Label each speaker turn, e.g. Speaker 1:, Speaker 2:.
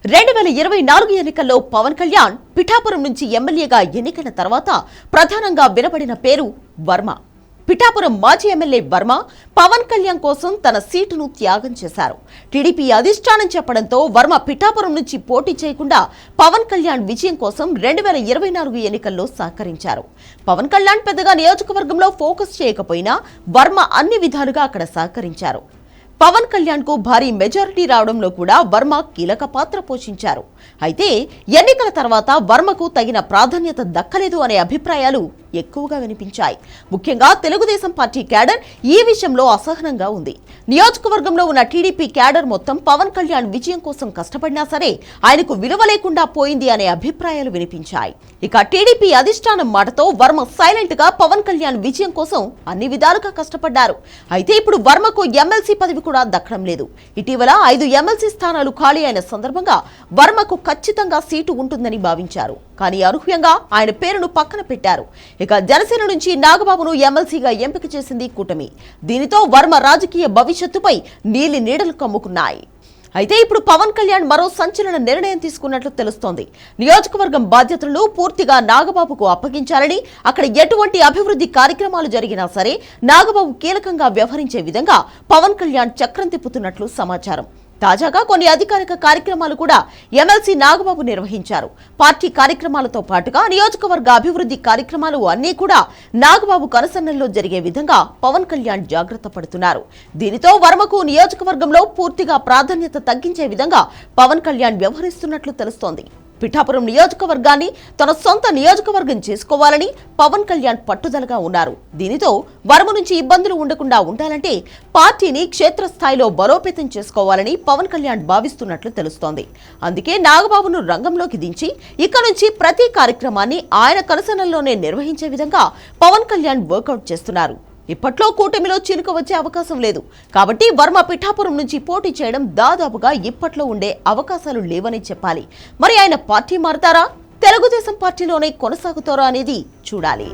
Speaker 1: 2024 ఎన్నికల్లో పవన్ కళ్యాణ్ పిఠాపురం నుంచి ఎమ్మెల్యేగా ఎన్నికైన తర్వాత ప్రధానంగా వినబడిన పేరు వర్మ. పిఠాపురం మాజీ ఎమ్మెల్యే వర్మ పవన్ కళ్యాణ్ కోసం తన సీటును త్యాగం చేశారు. టీడీపీ అధిష్టానం చెప్పడంతో వర్మ పిఠాపురం నుంచి పోటీ చేయకుండా పవన్ కళ్యాణ్ విజయం కోసం 2024 ఎన్నికల్లో సహకరించారు. పవన్ కళ్యాణ్ పెద్దగా నియోజకవర్గంలో ఫోకస్ చేయకపోయినా వర్మ అన్ని విధాలుగా అక్కడ సహకరించారు. పవన్ కళ్యాణ్ కు భారీ మెజారిటీ రావడంలో కూడా వర్మ కీలక పాత్ర పోషించారు. అయితే ఎన్నికల తర్వాత వర్మకు తగిన ప్రాధాన్యత దక్కలేదు అనే అభిప్రాయాలు ఎక్కువగా వినిపించాయి. ముఖ్యంగా తెలుగుదేశం పార్టీ క్యాడర్ ఈ విషయంలో అసహనంగా ఉంది. నియోజకవర్గంలో ఉన్న టీడీపీ క్యాడర్ మొత్తం పవన్ కళ్యాణ్ విజయం కోసం కష్టపడినా సరే ఆయనకు విలువ లేకుండా పోయింది అనే అభిప్రాయాలు వినిపించాయి. ఇక టీడీపీ అధిష్టానం మాటతో వర్మ సైలెంట్ గా పవన్ కళ్యాణ్ విజయం కోసం అన్ని విధాలుగా కష్టపడ్డారు. అయితే ఇప్పుడు వర్మకు ఎమ్మెల్సీ పదవి కూడా దక్కడం లేదు. ఇటీవల 5 ఎమ్మెల్సీ స్థానాలు ఖాళీ అయిన సందర్భంగా వర్మకు ఖచ్చితంగా సీటు ఉంటుందని భావించారు. కానీ అనూహ్యంగా ఆయన పేరును పక్కన పెట్టారు. ఇక జనసేన నుంచి నాగబాబును ఎమ్మెల్సీగా ఎంపిక చేసింది కూటమి. దీనితో వర్మ రాజకీయ భవిష్యత్తుపై నీలి నీడలు కమ్ముకున్నాయి. అయితే ఇప్పుడు పవన్ కళ్యాణ్ మరో సంచలన నిర్ణయం తీసుకున్నట్లు తెలుస్తోంది. నియోజకవర్గం బాధ్యతలను పూర్తిగా నాగబాబుకు అప్పగించాలని, అక్కడ ఎటువంటి అభివృద్ధి కార్యక్రమాలు జరిగినా సరే నాగబాబు కీలకంగా వ్యవహరించే విధంగా పవన్ కళ్యాణ్ చక్రం తిప్పుతున్నట్లు సమాచారం. తాజాగా కొన్ని అధికారిక కార్యక్రమాలు కూడా ఎమ్మెల్సీ నాగబాబు నిర్వహించారు. పార్టీ కార్యక్రమాలతో పాటుగా నియోజకవర్గ అభివృద్ధి కార్యక్రమాలు అన్నీ కూడా నాగబాబు కనుసన్నల్లో జరిగే విధంగా పవన్ కళ్యాణ్ జాగ్రత్త పడుతున్నారు. దీనితో వర్మకు నియోజకవర్గంలో పూర్తిగా ప్రాధాన్యత తగ్గించే విధంగా పవన్ కళ్యాణ్ వ్యవహరిస్తున్నట్లు తెలుస్తోంది. పిఠాపురం నియోజకవర్గాన్ని తన సొంత నియోజకవర్గం చేసుకోవాలని పవన్ కళ్యాణ్ పట్టుదలగా ఉన్నారు. దీనితో వర్మ నుంచి ఇబ్బందులు ఉండకుండా ఉండాలంటే పార్టీని క్షేత్రస్థాయిలో బలోపేతం చేసుకోవాలని పవన్ కళ్యాణ్ భావిస్తున్నట్లు తెలుస్తోంది. అందుకే నాగబాబును రంగంలోకి దించి ఇక నుంచి ప్రతి కార్యక్రమాన్ని ఆయన కనుసన్నల్లోనే నిర్వహించే విధంగా పవన్ కళ్యాణ్ వర్కౌట్ చేస్తున్నారు. ఇప్పట్లో కూటమిలో చినుక వచ్చే అవకాశం లేదు కాబట్టి వర్మ పిఠాపురం నుంచి పోటీ చేయడం దాదాపుగా ఇప్పట్లో ఉండే అవకాశాలు లేవని చెప్పాలి. మరి ఆయన పార్టీ మారతారా, తెలుగుదేశం పార్టీలోనే కొనసాగుతారా అనేది చూడాలి.